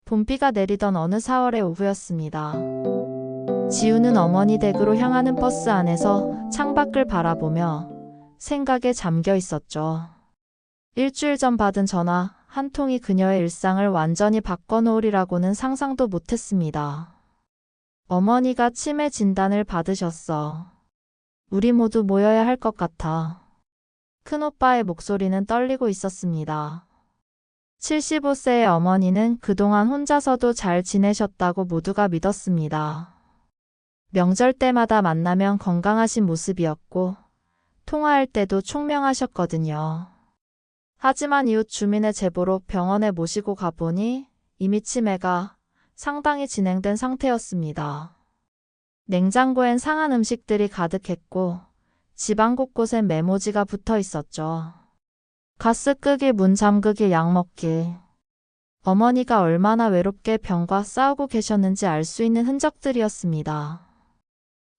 봄비가 내리던 어느 4월의 오후였습니다. 지우는 어머니 댁으로 향하는 버스 안에서 창밖을 바라보며 생각에 잠겨 있었죠. 일주일 전 받은 전화 한 통이 그녀의 일상을 완전히 바꿔놓으리라고는 상상도 못했습니다. 어머니가 치매 진단을 받으셨어. 우리 모두 모여야 할 것 같아. 큰오빠의 목소리는 떨리고 있었습니다. 75세의 어머니는 그동안 혼자서도 잘 지내셨다고 모두가 믿었습니다. 명절 때마다 만나면 건강하신 모습이었고 통화할 때도 총명하셨거든요. 하지만 이웃 주민의 제보로 병원에 모시고 가보니 이미 치매가 상당히 진행된 상태였습니다. 냉장고엔 상한 음식들이 가득했고 집안 곳곳엔 메모지가 붙어 있었죠. 가스 끄기, 문 잠그기, 약 먹기. 어머니가 얼마나 외롭게 병과 싸우고 계셨는지 알 수 있는 흔적들이었습니다.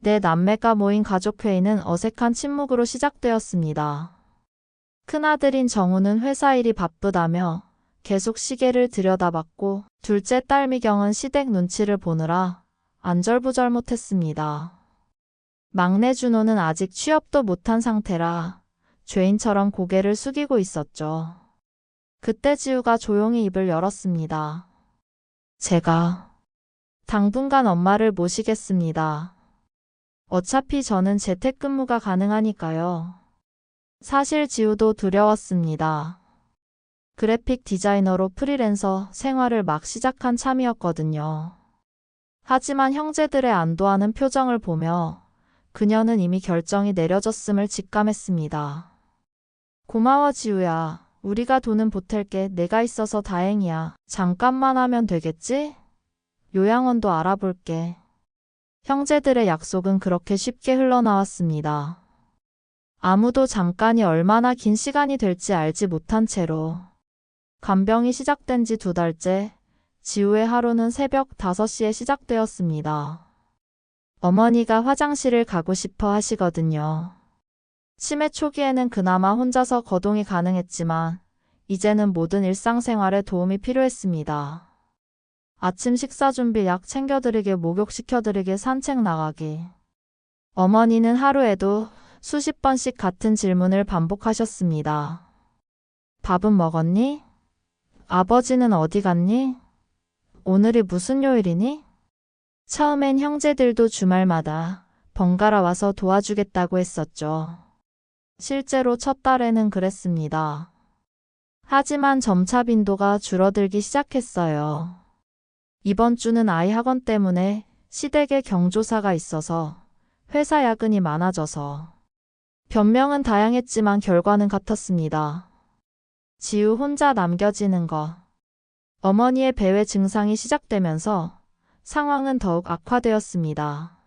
네 남매가 모인 가족회의는 어색한 침묵으로 시작되었습니다. 큰아들인 정우는 회사 일이 바쁘다며 계속 시계를 들여다봤고 둘째 딸 미경은 시댁 눈치를 보느라 안절부절 못했습니다. 막내 준호는 아직 취업도 못한 상태라 죄인처럼 고개를 숙이고 있었죠. 그때 지우가 조용히 입을 열었습니다. 제가 당분간 엄마를 모시겠습니다. 어차피 저는 재택근무가 가능하니까요. 사실 지우도 두려웠습니다. 그래픽 디자이너로 프리랜서 생활을 막 시작한 참이었거든요. 하지만 형제들의 안도하는 표정을 보며 그녀는 이미 결정이 내려졌음을 직감했습니다. 고마워 지우야. 우리가 돈은 보탤게. 내가 있어서 다행이야. 잠깐만 하면 되겠지? 요양원도 알아볼게. 형제들의 약속은 그렇게 쉽게 흘러나왔습니다. 아무도 잠깐이 얼마나 긴 시간이 될지 알지 못한 채로 간병이 시작된 지 2달째, 지우의 하루는 새벽 5시에 시작되었습니다. 어머니가 화장실을 가고 싶어 하시거든요. 치매 초기에는 그나마 혼자서 거동이 가능했지만 이제는 모든 일상생활에 도움이 필요했습니다. 아침 식사 준비, 약 챙겨드리게, 목욕시켜드리게, 산책 나가기. 어머니는 하루에도 수십 번씩 같은 질문을 반복하셨습니다. 밥은 먹었니? 아버지는 어디 갔니? 오늘이 무슨 요일이니? 처음엔 형제들도 주말마다 번갈아 와서 도와주겠다고 했었죠. 실제로 첫 달에는 그랬습니다. 하지만 점차 빈도가 줄어들기 시작했어요. 이번 주는 아이 학원 때문에 시댁에 경조사가 있어서 회사 야근이 많아져서. 변명은 다양했지만 결과는 같았습니다. 지우 혼자 남겨지는 것. 어머니의 배회 증상이 시작되면서 상황은 더욱 악화되었습니다.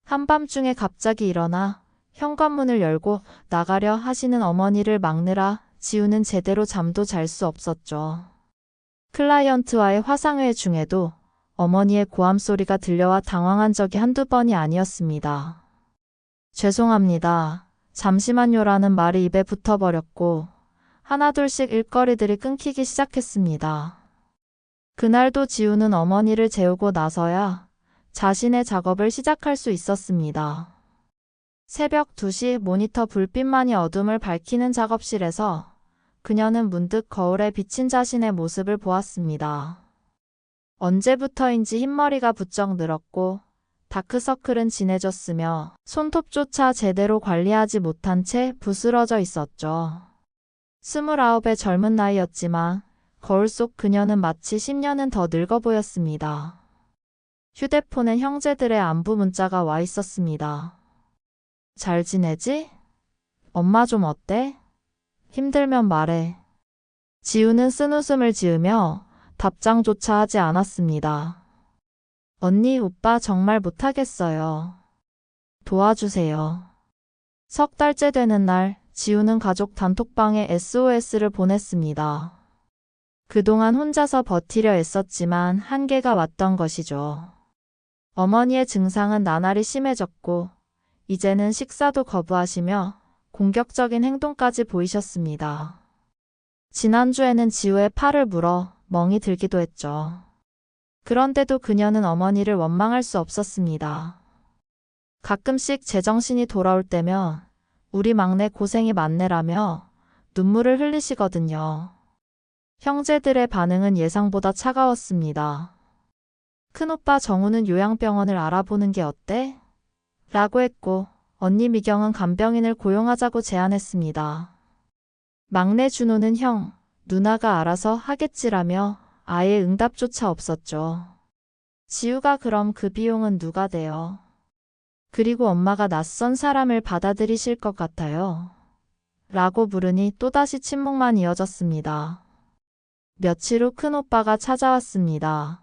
한밤중에 갑자기 일어나 현관문을 열고 나가려 하시는 어머니를 막느라 지우는 제대로 잠도 잘 수 없었죠. 클라이언트와의 화상회의 중에도 어머니의 고함 소리가 들려와 당황한 적이 한두 번이 아니었습니다. 죄송합니다. 잠시만요라는 말이 입에 붙어버렸고 하나둘씩 일거리들이 끊기기 시작했습니다. 그날도 지우는 어머니를 재우고 나서야 자신의 작업을 시작할 수 있었습니다. 새벽 2시 모니터 불빛만이 어둠을 밝히는 작업실에서 그녀는 문득 거울에 비친 자신의 모습을 보았습니다. 언제부터인지 흰머리가 부쩍 늘었고 다크서클은 진해졌으며 손톱조차 제대로 관리하지 못한 채 부스러져 있었죠. 29의 젊은 나이였지만 거울 속 그녀는 마치 10년은 더 늙어 보였습니다. 휴대폰엔 형제들의 안부 문자가 와 있었습니다. 잘 지내지? 엄마 좀 어때? 힘들면 말해. 지우는 쓴웃음을 지으며 답장조차 하지 않았습니다. 언니, 오빠 정말 못하겠어요. 도와주세요. 3달째 되는 날, 지우는 가족 단톡방에 SOS를 보냈습니다. 그동안 혼자서 버티려 애썼지만 한계가 왔던 것이죠. 어머니의 증상은 나날이 심해졌고 이제는 식사도 거부하시며 공격적인 행동까지 보이셨습니다. 지난주에는 지우의 팔을 물어 멍이 들기도 했죠. 그런데도 그녀는 어머니를 원망할 수 없었습니다. 가끔씩 제정신이 돌아올 때면 우리 막내 고생이 많네라며 눈물을 흘리시거든요. 형제들의 반응은 예상보다 차가웠습니다. 큰오빠 정우는 요양병원을 알아보는 게 어때? 라고 했고 언니 미경은 간병인을 고용하자고 제안했습니다. 막내 준호는 형, 누나가 알아서 하겠지라며 아예 응답조차 없었죠. 지우가 그럼 그 비용은 누가 대요? 그리고 엄마가 낯선 사람을 받아들이실 것 같아요. 라고 물으니 또다시 침묵만 이어졌습니다. 며칠 후 큰오빠가 찾아왔습니다.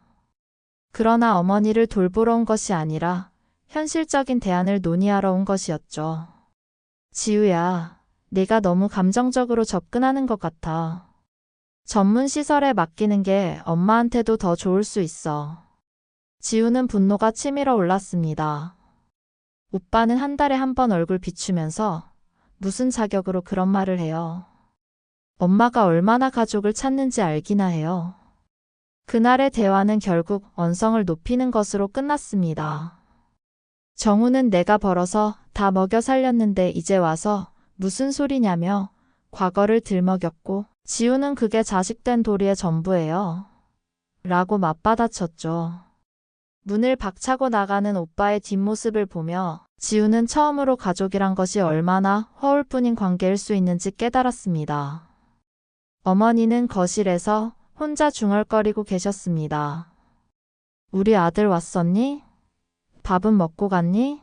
그러나 어머니를 돌보러 온 것이 아니라 현실적인 대안을 논의하러 온 것이었죠. 지우야, 네가 너무 감정적으로 접근하는 것 같아. 전문 시설에 맡기는 게 엄마한테도 더 좋을 수 있어. 지우는 분노가 치밀어 올랐습니다. 오빠는 한 달에 한 번 얼굴 비추면서 무슨 자격으로 그런 말을 해요. 엄마가 얼마나 가족을 찾는지 알기나 해요. 그날의 대화는 결국 언성을 높이는 것으로 끝났습니다. 정우는 내가 벌어서 다 먹여 살렸는데 이제 와서 무슨 소리냐며 과거를 들먹였고 지우는 그게 자식된 도리의 전부예요. 라고 맞받아쳤죠. 문을 박차고 나가는 오빠의 뒷모습을 보며 지우는 처음으로 가족이란 것이 얼마나 허울뿐인 관계일 수 있는지 깨달았습니다. 어머니는 거실에서 혼자 중얼거리고 계셨습니다. 우리 아들 왔었니? 밥은 먹고 갔니?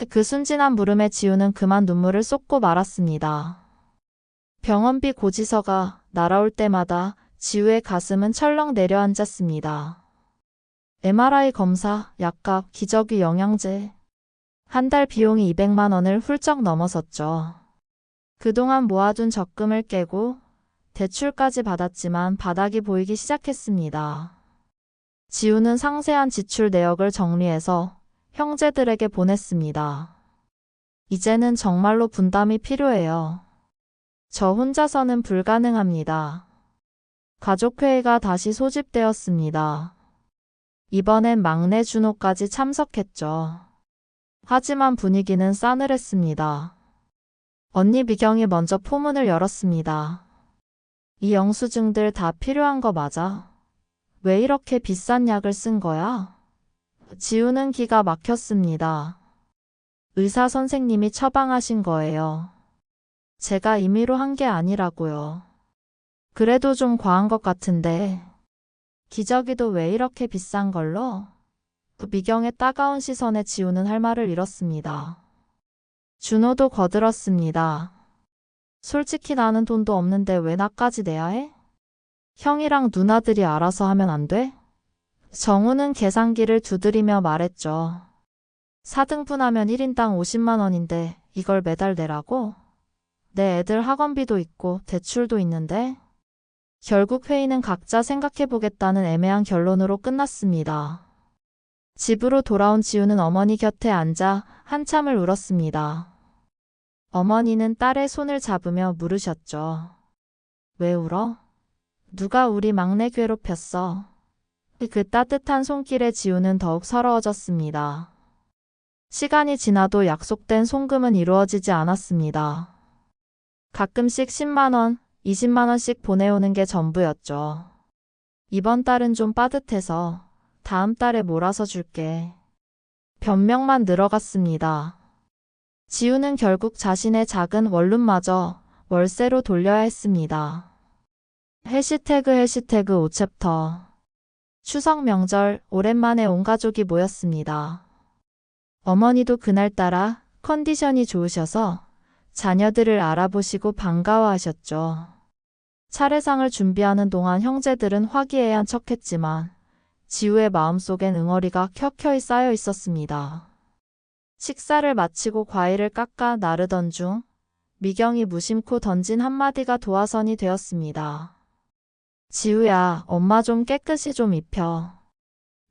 그 순진한 물음에 지우는 그만 눈물을 쏟고 말았습니다. 병원비 고지서가 날아올 때마다 지우의 가슴은 철렁 내려앉았습니다. MRI 검사, 약값, 기저귀, 영양제. 한 달 비용이 200만 원을 훌쩍 넘어섰죠. 그동안 모아둔 적금을 깨고 대출까지 받았지만 바닥이 보이기 시작했습니다. 지우는 상세한 지출 내역을 정리해서 형제들에게 보냈습니다. 이제는 정말로 분담이 필요해요. 저 혼자서는 불가능합니다. 가족회의가 다시 소집되었습니다. 이번엔 막내 준호까지 참석했죠. 하지만 분위기는 싸늘했습니다. 언니 미경이 먼저 포문을 열었습니다. 이 영수증들 다 필요한 거 맞아? 왜 이렇게 비싼 약을 쓴 거야? 지우는 기가 막혔습니다. 의사 선생님이 처방하신 거예요. 제가 임의로 한 게 아니라고요. 그래도 좀 과한 것 같은데. 기저귀도 왜 이렇게 비싼 걸로? 미경의 따가운 시선에 지우는 할 말을 잃었습니다. 준호도 거들었습니다. 솔직히 나는 돈도 없는데 왜 나까지 내야 해? 형이랑 누나들이 알아서 하면 안 돼? 정우는 계산기를 두드리며 말했죠. 4등분하면 1인당 50만 원인데 이걸 매달 내라고? 내 애들 학원비도 있고 대출도 있는데? 결국 회의는 각자 생각해보겠다는 애매한 결론으로 끝났습니다. 집으로 돌아온 지우는 어머니 곁에 앉아 한참을 울었습니다. 어머니는 딸의 손을 잡으며 물으셨죠. 왜 울어? 누가 우리 막내 괴롭혔어? 그 따뜻한 손길에 지우는 더욱 서러워졌습니다. 시간이 지나도 약속된 송금은 이루어지지 않았습니다. 가끔씩 10만 원, 20만 원씩 보내오는 게 전부였죠. 이번 달은 좀 빠듯해서 다음 달에 몰아서 줄게. 변명만 늘어갔습니다. 지우는 결국 자신의 작은 원룸마저 월세로 돌려야 했습니다. 해시태그 5챕터. 추석 명절 오랜만에 온 가족이 모였습니다. 어머니도 그날따라 컨디션이 좋으셔서 자녀들을 알아보시고 반가워하셨죠. 차례상을 준비하는 동안 형제들은 화기애애한 척했지만 지우의 마음속엔 응어리가 켜켜이 쌓여 있었습니다. 식사를 마치고 과일을 깎아 나르던 중 미경이 무심코 던진 한마디가 도화선이 되었습니다. 지우야, 엄마 좀 깨끗이 좀 입혀.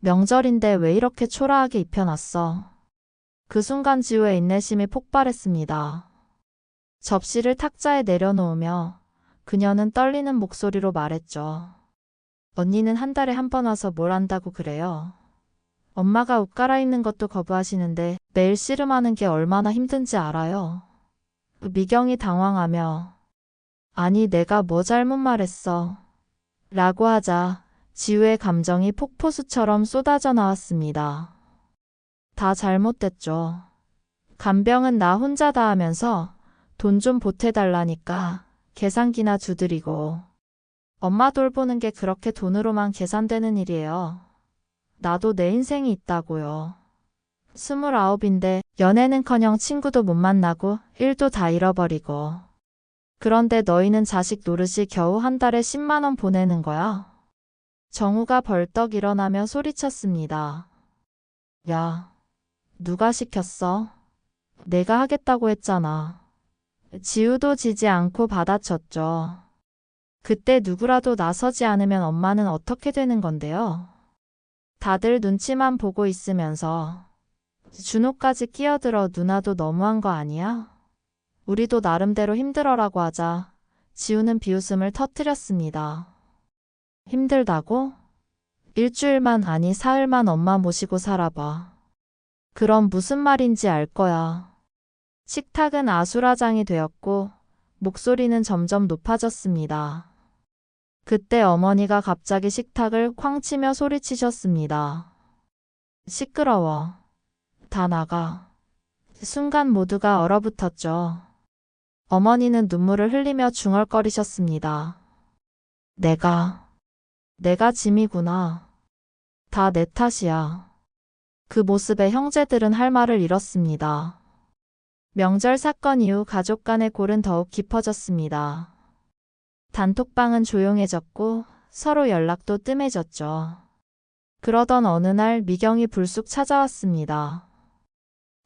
명절인데 왜 이렇게 초라하게 입혀놨어? 그 순간 지우의 인내심이 폭발했습니다. 접시를 탁자에 내려놓으며 그녀는 떨리는 목소리로 말했죠. 언니는 한 달에 한 번 와서 뭘 한다고 그래요. 엄마가 옷 갈아입는 것도 거부하시는데 매일 씨름하는 게 얼마나 힘든지 알아요. 미경이 당황하며 아니 내가 뭐 잘못 말했어. 라고 하자 지우의 감정이 폭포수처럼 쏟아져 나왔습니다. 다 잘못됐죠. 간병은 나 혼자다 하면서 돈 좀 보태달라니까 계산기나 두드리고 엄마 돌보는 게 그렇게 돈으로만 계산되는 일이에요. 나도 내 인생이 있다고요. 29인데 연애는커녕 친구도 못 만나고 일도 다 잃어버리고 그런데 너희는 자식 노릇이 겨우 한 달에 10만 원 보내는 거야? 정우가 벌떡 일어나며 소리쳤습니다. 야, 누가 시켰어? 내가 하겠다고 했잖아. 지우도 지지 않고 받아쳤죠. 그때 누구라도 나서지 않으면 엄마는 어떻게 되는 건데요? 다들 눈치만 보고 있으면서 준호까지 끼어들어 누나도 너무한 거 아니야? 우리도 나름대로 힘들어라고 하자 지우는 비웃음을 터뜨렸습니다. 힘들다고? 일주일만 아니 사흘만 엄마 모시고 살아봐. 그럼 무슨 말인지 알 거야. 식탁은 아수라장이 되었고 목소리는 점점 높아졌습니다. 그때 어머니가 갑자기 식탁을 쾅 치며 소리치셨습니다. 시끄러워. 다 나가. 순간 모두가 얼어붙었죠. 어머니는 눈물을 흘리며 중얼거리셨습니다. 내가 짐이구나. 다 내 탓이야. 그 모습에 형제들은 할 말을 잃었습니다. 명절 사건 이후 가족 간의 골은 더욱 깊어졌습니다. 단톡방은 조용해졌고 서로 연락도 뜸해졌죠. 그러던 어느 날 미경이 불쑥 찾아왔습니다.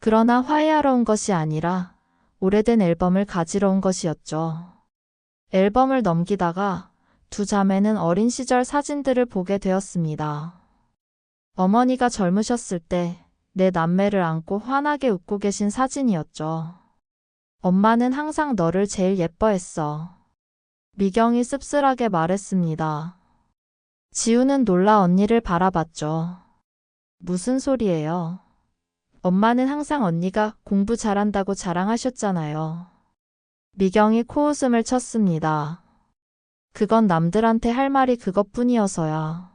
그러나 화해하러 온 것이 아니라 오래된 앨범을 가지러 온 것이었죠. 앨범을 넘기다가 두 자매는 어린 시절 사진들을 보게 되었습니다. 어머니가 젊으셨을 때 내 남매를 안고 환하게 웃고 계신 사진이었죠. 엄마는 항상 너를 제일 예뻐했어. 미경이 씁쓸하게 말했습니다. 지우는 놀라 언니를 바라봤죠. 무슨 소리예요? 엄마는 항상 언니가 공부 잘한다고 자랑하셨잖아요. 미경이 코웃음을 쳤습니다. 그건 남들한테 할 말이 그것뿐이어서야.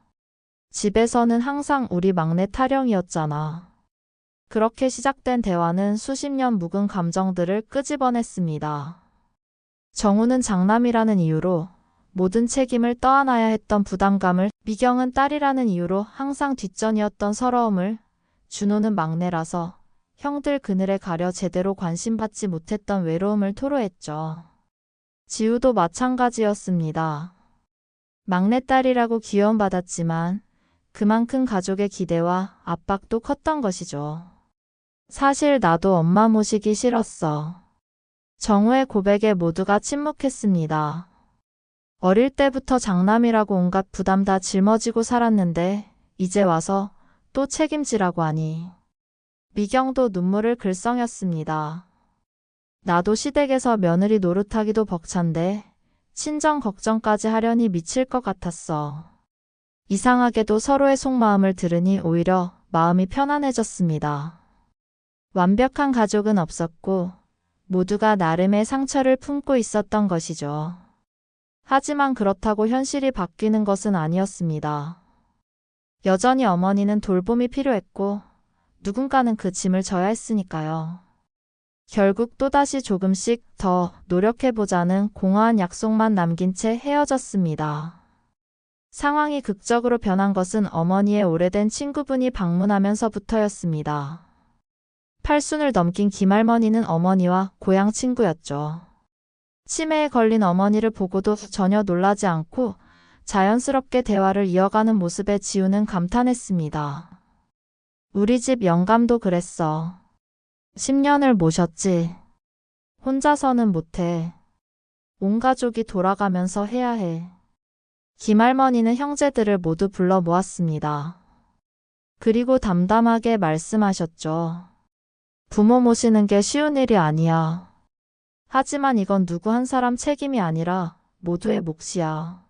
집에서는 항상 우리 막내 타령이었잖아. 그렇게 시작된 대화는 수십 년 묵은 감정들을 끄집어냈습니다. 정우는 장남이라는 이유로 모든 책임을 떠안아야 했던 부담감을, 미경은 딸이라는 이유로 항상 뒷전이었던 서러움을, 준호는 막내라서 형들 그늘에 가려 제대로 관심받지 못했던 외로움을 토로했죠. 지우도 마찬가지였습니다. 막내딸이라고 귀여움받았지만 그만큼 가족의 기대와 압박도 컸던 것이죠. 사실 나도 엄마 모시기 싫었어. 정우의 고백에 모두가 침묵했습니다. 어릴 때부터 장남이라고 온갖 부담 다 짊어지고 살았는데 이제 와서 또 책임지라고 하니. 미경도 눈물을 글썽였습니다. 나도 시댁에서 며느리 노릇하기도 벅찬데 친정 걱정까지 하려니 미칠 것 같았어. 이상하게도 서로의 속마음을 들으니 오히려 마음이 편안해졌습니다. 완벽한 가족은 없었고 모두가 나름의 상처를 품고 있었던 것이죠. 하지만 그렇다고 현실이 바뀌는 것은 아니었습니다. 여전히 어머니는 돌봄이 필요했고 누군가는 그 짐을 져야 했으니까요. 결국 또다시 조금씩 더 노력해보자는 공허한 약속만 남긴 채 헤어졌습니다. 상황이 극적으로 변한 것은 어머니의 오래된 친구분이 방문하면서부터였습니다. 팔순을 넘긴 김할머니는 어머니와 고향 친구였죠. 치매에 걸린 어머니를 보고도 전혀 놀라지 않고 자연스럽게 대화를 이어가는 모습에 지우는 감탄했습니다. 우리 집 영감도 그랬어. 10년을 모셨지. 혼자서는 못해. 온 가족이 돌아가면서 해야 해. 김할머니는 형제들을 모두 불러 모았습니다. 그리고 담담하게 말씀하셨죠. 부모 모시는 게 쉬운 일이 아니야. 하지만 이건 누구 한 사람 책임이 아니라 모두의 몫이야.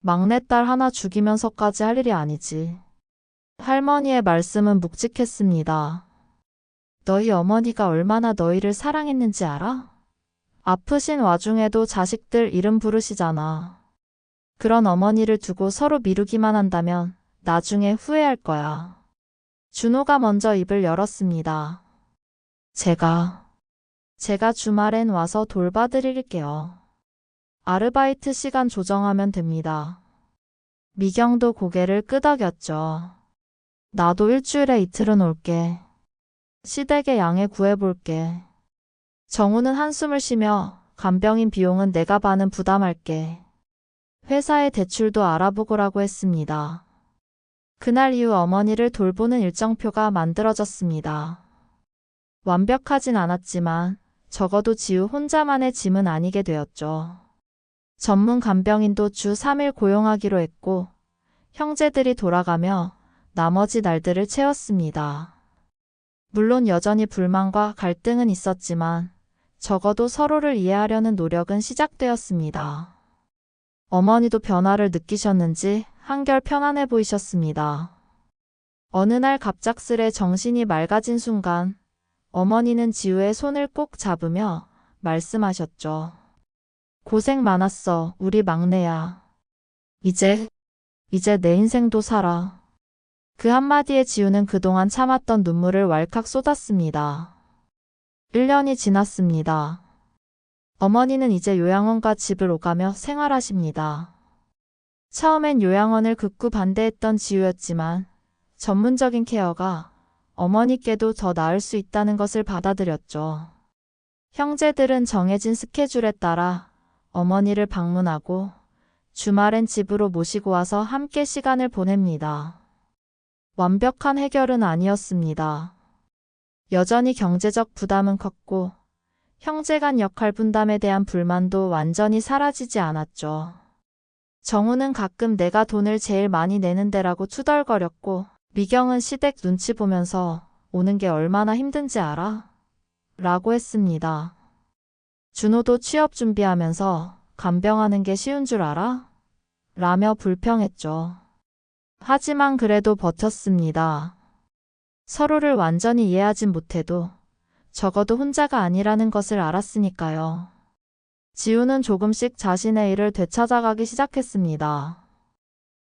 막내딸 하나 죽이면서까지 할 일이 아니지. 할머니의 말씀은 묵직했습니다. 너희 어머니가 얼마나 너희를 사랑했는지 알아? 아프신 와중에도 자식들 이름 부르시잖아. 그런 어머니를 두고 서로 미루기만 한다면 나중에 후회할 거야. 준호가 먼저 입을 열었습니다. 제가 주말엔 와서 돌봐드릴게요. 아르바이트 시간 조정하면 됩니다. 미경도 고개를 끄덕였죠. 나도 일주일에 이틀은 올게. 시댁에 양해 구해볼게. 정우는 한숨을 쉬며 간병인 비용은 내가 반은 부담할게. 회사의 대출도 알아보고라고 했습니다. 그날 이후 어머니를 돌보는 일정표가 만들어졌습니다. 완벽하진 않았지만 적어도 지우 혼자만의 짐은 아니게 되었죠. 전문 간병인도 주 3일 고용하기로 했고 형제들이 돌아가며 나머지 날들을 채웠습니다. 물론 여전히 불만과 갈등은 있었지만 적어도 서로를 이해하려는 노력은 시작되었습니다. 어머니도 변화를 느끼셨는지 한결 편안해 보이셨습니다. 어느 날 갑작스레 정신이 맑아진 순간 어머니는 지우의 손을 꼭 잡으며 말씀하셨죠. 고생 많았어, 우리 막내야. 이제 내 인생도 살아. 그 한마디에 지우는 그동안 참았던 눈물을 왈칵 쏟았습니다. 1년이 지났습니다. 어머니는 이제 요양원과 집을 오가며 생활하십니다. 처음엔 요양원을 극구 반대했던 지우였지만 전문적인 케어가 어머니께도 더 나을 수 있다는 것을 받아들였죠. 형제들은 정해진 스케줄에 따라 어머니를 방문하고 주말엔 집으로 모시고 와서 함께 시간을 보냅니다. 완벽한 해결은 아니었습니다. 여전히 경제적 부담은 컸고 형제 간 역할 분담에 대한 불만도 완전히 사라지지 않았죠. 정우는 가끔 내가 돈을 제일 많이 내는 데라고 투덜거렸고 미경은 시댁 눈치 보면서 오는 게 얼마나 힘든지 알아? 라고 했습니다. 준호도 취업 준비하면서 간병하는 게 쉬운 줄 알아? 라며 불평했죠. 하지만 그래도 버텼습니다. 서로를 완전히 이해하진 못해도 적어도 혼자가 아니라는 것을 알았으니까요. 지우는 조금씩 자신의 일을 되찾아가기 시작했습니다.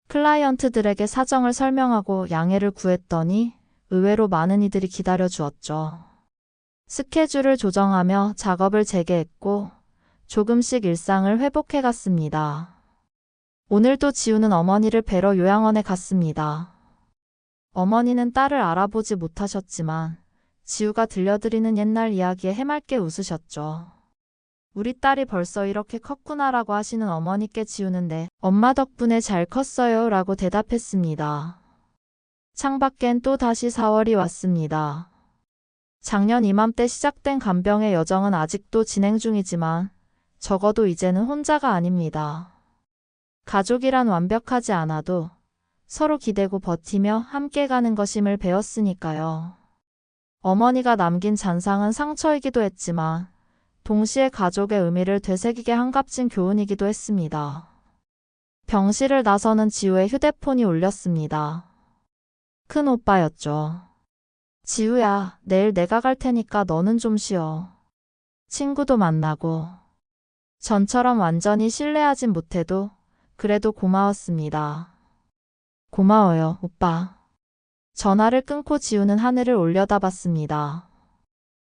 클라이언트들에게 사정을 설명하고 양해를 구했더니 의외로 많은 이들이 기다려 주었죠. 스케줄을 조정하며 작업을 재개했고 조금씩 일상을 회복해 갔습니다. 오늘도 지우는 어머니를 뵈러 요양원에 갔습니다. 어머니는 딸을 알아보지 못하셨지만 지우가 들려드리는 옛날 이야기에 해맑게 웃으셨죠. 우리 딸이 벌써 이렇게 컸구나라고 하시는 어머니께 지우는 네, 엄마 덕분에 잘 컸어요 라고 대답했습니다. 창밖엔 또 다시 4월이 왔습니다. 작년 이맘때 시작된 간병의 여정은 아직도 진행 중이지만 적어도 이제는 혼자가 아닙니다. 가족이란 완벽하지 않아도 서로 기대고 버티며 함께 가는 것임을 배웠으니까요. 어머니가 남긴 잔상은 상처이기도 했지만 동시에 가족의 의미를 되새기게 한 값진 교훈이기도 했습니다. 병실을 나서는 지우의 휴대폰이 울렸습니다. 큰 오빠였죠. 지우야, 내일 내가 갈 테니까 너는 좀 쉬어. 친구도 만나고. 전처럼 완전히 신뢰하진 못해도 그래도 고마웠습니다. 고마워요, 오빠. 전화를 끊고 지우는 하늘을 올려다봤습니다.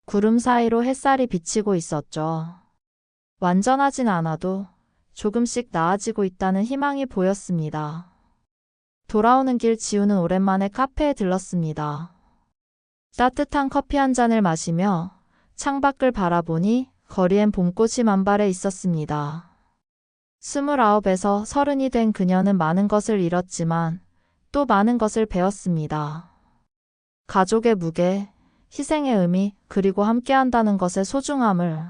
구름 사이로 햇살이 비치고 있었죠. 완전하진 않아도 조금씩 나아지고 있다는 희망이 보였습니다. 돌아오는 길 지우는 오랜만에 카페에 들렀습니다. 따뜻한 커피 한 잔을 마시며 창밖을 바라보니 거리엔 봄꽃이 만발해 있었습니다. 29에서 30이 된 그녀는 많은 것을 잃었지만 또 많은 것을 배웠습니다. 가족의 무게, 희생의 의미, 그리고 함께한다는 것의 소중함을.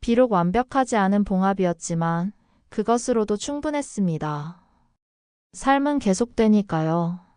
비록 완벽하지 않은 봉합이었지만 그것으로도 충분했습니다. 삶은 계속되니까요.